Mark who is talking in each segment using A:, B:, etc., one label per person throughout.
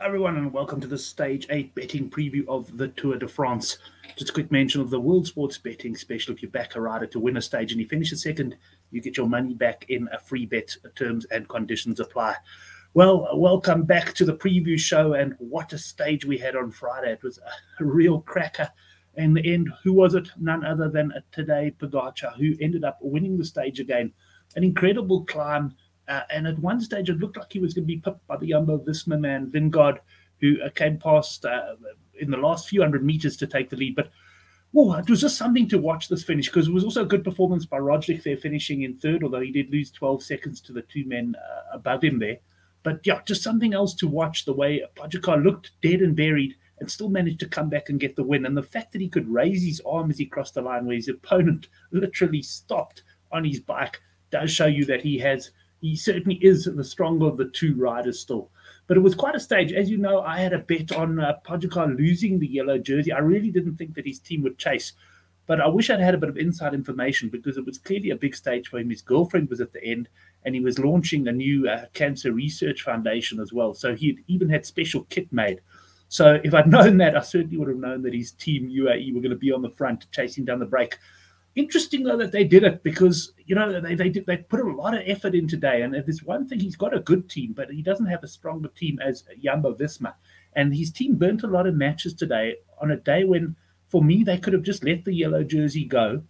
A: Everyone, and welcome to the Stage 8 betting preview of the Tour de France. Just a quick mention of the World Sports Betting Special. If you back a rider to win a stage and you finish a second, you get your money back in a free bet. Terms and conditions apply. Well, welcome back to the preview show, and what a stage we had on Friday. It was a real cracker. In the end, who was it? None other than Tadej Pogačar, who ended up winning the stage again. An incredible climb. And at one stage, it looked like he was going to be pipped by the Jumbo-Visma man, Vingegaard, who came past in the last few hundred meters to take the lead. But it was just something to watch this finish, because it was also a good performance by Roglic there, finishing in third, although he did lose 12 seconds to the two men above him there. But yeah, just something else to watch, the way Pogačar looked dead and buried and still managed to come back and get the win. And the fact that he could raise his arm as he crossed the line, where his opponent literally stopped on his bike, does show you that he certainly is the stronger of the two riders still. But it was quite a stage. As you know, I had a bet on Pogačar losing the yellow jersey. I really didn't think that his team would chase. But I wish I'd had a bit of inside information, because it was clearly a big stage for him. His girlfriend was at the end, and he was launching a new cancer research foundation as well. So he even had special kit made. So if I'd known that, I certainly would have known that his team, UAE, were going to be on the front chasing down the break. Interesting, though, that they did it, because, you know, they put a lot of effort in today. And if there's one thing, he's got a good team, but he doesn't have a stronger team as Jumbo-Visma. And his team burnt a lot of matches today on a day when, for me, they could have just let the yellow jersey go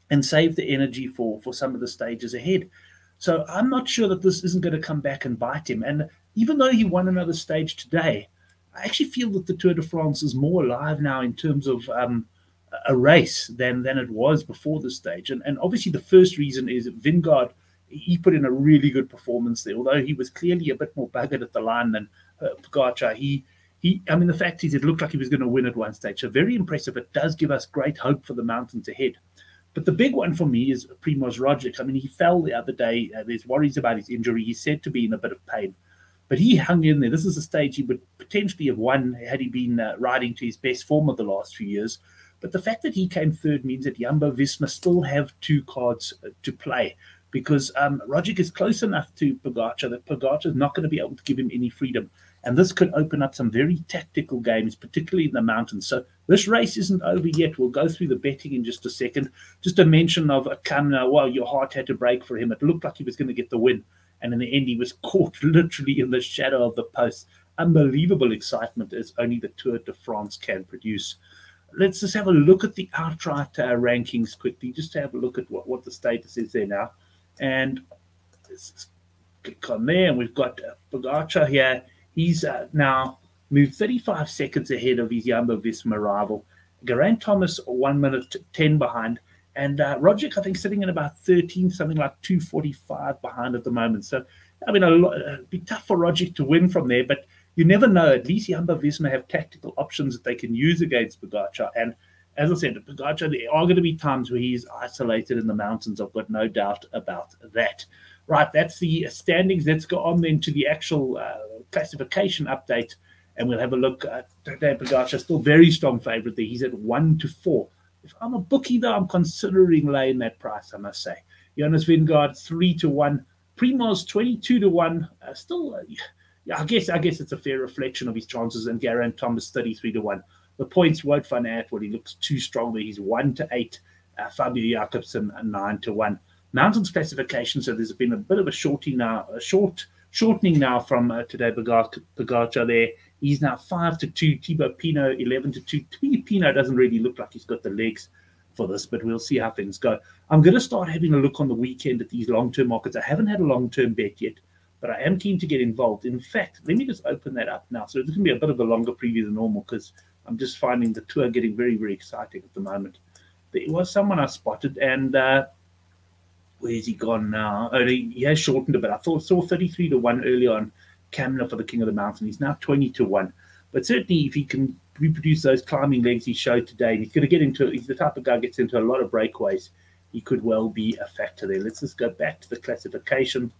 A: and saved the energy for some of the stages ahead. So I'm not sure that this isn't going to come back and bite him. And even though he won another stage today, I actually feel that the Tour de France is more alive now in terms of a race than it was before this stage. And obviously the first reason is Vingegaard. He put in a really good performance there, although he was clearly a bit more buggered at the line than Pogačar. The fact is, it looked like he was going to win at one stage. So very impressive. It does give us great hope for the mountains ahead. But the big one for me is Primož Roglic. I mean, he fell the other day. There's worries about his injury. He's said to be in a bit of pain. But he hung in there. This is a stage he would potentially have won had he been riding to his best form of the last few years. But the fact that he came third means that Jumbo-Visma still have two cards to play, because Roglic is close enough to Pogačar that Pogačar is not going to be able to give him any freedom. And this could open up some very tactical games, particularly in the mountains. So this race isn't over yet. We'll go through the betting in just a second. Just a mention of Kamna. Well, your heart had to break for him. It looked like he was going to get the win. And in the end, he was caught literally in the shadow of the post. Unbelievable excitement, as only the Tour de France can produce. Let's just have a look at the outright rankings quickly, just to have a look at what the status is there now. And let's click on there, and we've got Pogačar here. He's now moved 35 seconds ahead of his Jumbo-Visma rival. Geraint Thomas 1 minute 10 behind. And Roglic, I think, sitting in about 13, something like 2:45 behind at the moment. So, I mean, it'd be tough for Roglic to win from there, but you never know. At least Jumbo-Visma have tactical options that they can use against Pogačar. And as I said, Pogačar, there are going to be times where he's isolated in the mountains. I've got no doubt about that. Right, that's the standings. Let's go on then to the actual classification update, and we'll have a look at Tadej Pogačar. Still very strong favourite there. He's at 1-4. If I'm a bookie, though, I'm considering laying that price, I must say. Jonas Vingegaard 3-1. Primož 22-1. Yeah, I guess it's a fair reflection of his chances. And Geraint Thomas 33-1. The points won't find out what he looks too strong there. He's 1-8. Fabio Jakobsen 9-1. Mountains classification. So there's been a bit of a shortening now from Tadej Pogačar there. He's now 5-2. Thibaut Pinot 11-2. To me, Pinot doesn't really look like he's got the legs for this, but we'll see how things go. I'm going to start having a look on the weekend at these long-term markets. I haven't had a long-term bet yet, but I am keen to get involved. In fact, let me just open that up now. So it's going to be a bit of a longer preview than normal, because I'm just finding the tour getting very, very exciting at the moment. There was someone I spotted, and where's he gone now? Oh, he has shortened a bit. I saw 33-1 early on, Kamna for the King of the Mountain. He's now 20-1. But certainly, if he can reproduce those climbing legs he showed today, he's the type of guy who gets into a lot of breakaways. He could well be a factor there. Let's just go back to the classification.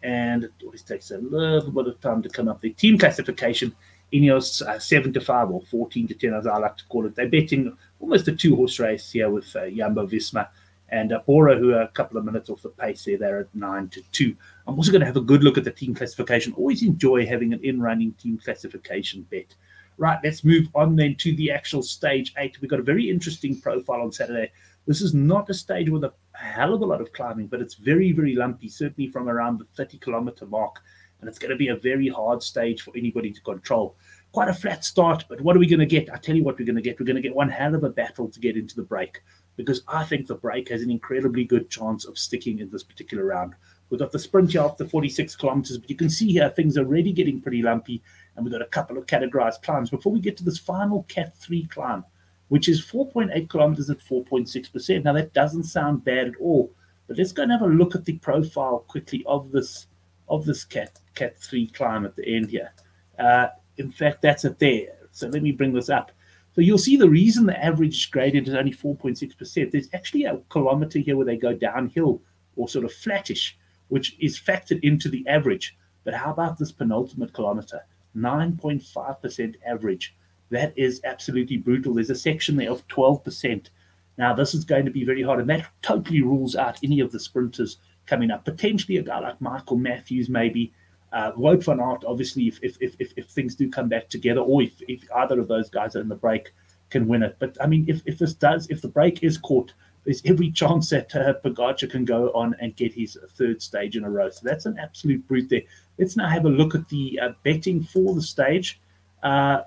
A: And it always takes a little bit of time to come up there. Team classification, Ineos 7-5 or 14-10, as I like to call it. They're betting almost a two-horse race here with Jumbo-Visma And Bora, who are a couple of minutes off the pace there, they're at 9-2. I'm also going to have a good look at the team classification. Always enjoy having an in-running team classification bet. Right, let's move on then to the actual stage 8. We've got a very interesting profile on Saturday. This is not a stage with a hell of a lot of climbing, but it's very, very lumpy, certainly from around the 30-kilometer mark. And it's going to be a very hard stage for anybody to control. Quite a flat start, but what are we going to get? I tell you what we're going to get. We're going to get one hell of a battle to get into the break, because I think the break has an incredibly good chance of sticking in this particular round. We've got the sprint here after 46 kilometers, but you can see here things are already getting pretty lumpy, and we've got a couple of categorized climbs before we get to this final Cat 3 climb, which is 4.8 kilometers at 4.6%. Now, that doesn't sound bad at all, but let's go and have a look at the profile quickly of this Cat 3 climb at the end here. In fact, that's it there. So let me bring this up. So you'll see the reason the average gradient is only 4.6%. There's actually a kilometer here where they go downhill or sort of flattish, which is factored into the average. But how about this penultimate kilometer? 9.5% average. That is absolutely brutal. There's a section there of 12%. Now, this is going to be very hard, and that totally rules out any of the sprinters coming up. Potentially a guy like Michael Matthews, maybe. Wout van Aert, obviously, if things do come back together, or if either of those guys are in the break, can win it. But I mean, if the break is caught, there's every chance that Pogacar can go on and get his third stage in a row. So that's an absolute brute there. Let's now have a look at the betting for the stage. World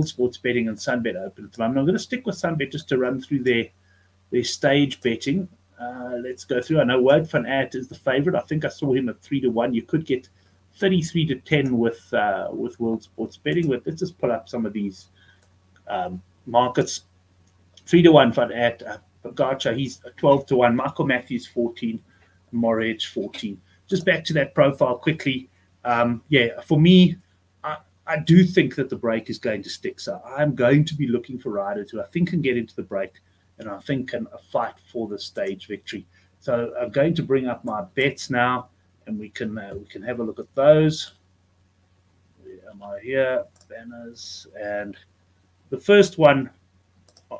A: Sports Betting and Sunbet open at the moment. I'm going to stick with Sunbet just to run through their stage betting. Let's go through. I know Wout van Aert is the favorite. I think I saw him at 3-1. You could get 33-10 with World Sports Betting. But let's just pull up some of these markets. 3-1 van Aert. Pogacar, he's 12-1. Michael Matthews 14. Moritz 14. Just back to that profile quickly. For me, I do think that the break is going to stick. So I'm going to be looking for riders who I think can get into the break, and I think can fight for the stage victory. So I'm going to bring up my bets now, and we can have a look at those. Where am I here? Banners. And the first one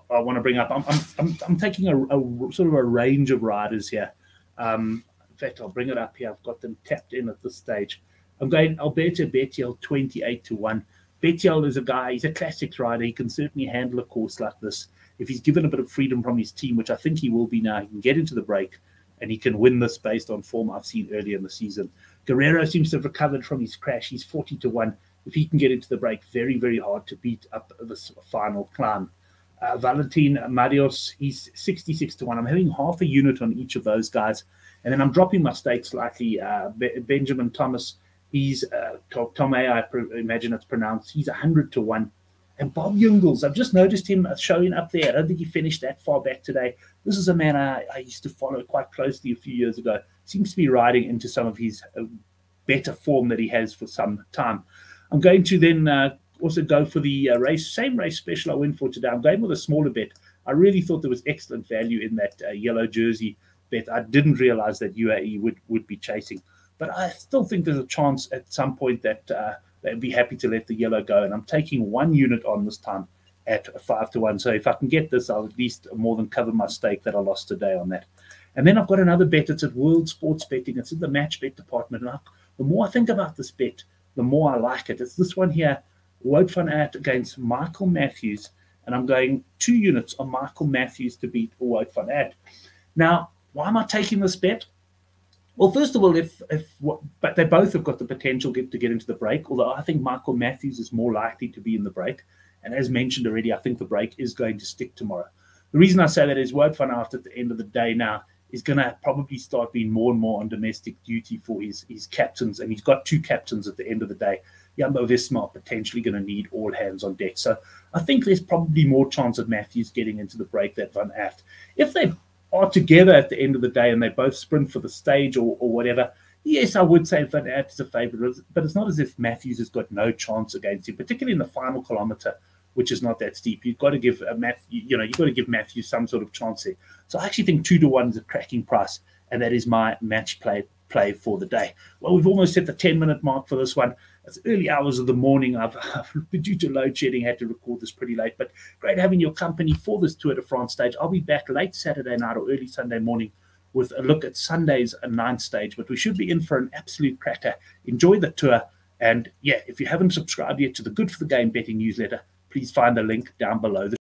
A: I want to bring up, I'm taking a sort of a range of riders here. In fact, I'll bring it up here. I've got them tapped in at this stage. Alberto Bettiol 28-1. Bettiol is a guy, he's a classics rider. He can certainly handle a course like this. If he's given a bit of freedom from his team, which I think he will be now, he can get into the break and he can win this based on form I've seen earlier in the season. Guerrero seems to have recovered from his crash. He's 40-1. If he can get into the break, very, very hard to beat up this final climb. Valentin Marios, he's 66-1. I'm having half a unit on each of those guys. And then I'm dropping my stakes slightly. Benjamin Thomas, he's Tomei, I imagine it's pronounced. He's 100-1. And Bob Jungels, I've just noticed him showing up there. I don't think he finished that far back today. This is a man I used to follow quite closely a few years ago. Seems to be riding into some of his better form that he has for some time. I'm going to then also go for the same race special I went for today. I'm going with a smaller bet. I really thought there was excellent value in that yellow jersey bet. I didn't realize that UAE would be chasing. But I still think there's a chance at some point that they'd be happy to let the yellow go. And I'm taking 1 unit on this time at 5-1. So if I can get this, I'll at least more than cover my stake that I lost today on that. And then I've got another bet. It's at World Sports Betting. It's in the match bet department. And the more I think about this bet, the more I like it. It's this one here, Wout van Aert against Michael Matthews. And I'm going 2 units on Michael Matthews to beat Wout van Aert. Now, why am I taking this bet? Well, first of all, but they both have got the potential to get into the break, although I think Michael Matthews is more likely to be in the break. And as mentioned already, I think the break is going to stick tomorrow. The reason I say that is Wout van Aert at the end of the day now is going to probably start being more and more on domestic duty for his captains. And he's got 2 captains at the end of the day. Jumbo Visma are potentially going to need all hands on deck. So I think there's probably more chance of Matthews getting into the break than Van Aert. If they are together at the end of the day and they both sprint for the stage or whatever, yes, I would say Van Aert is a favorite, but it's not as if Matthews has got no chance against him, particularly in the final kilometer, which is not that steep. You've got to give Matthews some sort of chance there. So I actually think 2-1 is a cracking price, and that is my match play play for the day. Well, we've almost hit the 10-minute mark for this one. It's early hours of the morning. I've due to load shedding, had to record this pretty late, but great having your company for this Tour de France stage. I'll be back late Saturday night or early Sunday morning with a look at Sunday's 9th stage, but we should be in for an absolute cracker. Enjoy the tour. And yeah, if you haven't subscribed yet to the Good for the Game betting newsletter, please find the link down below.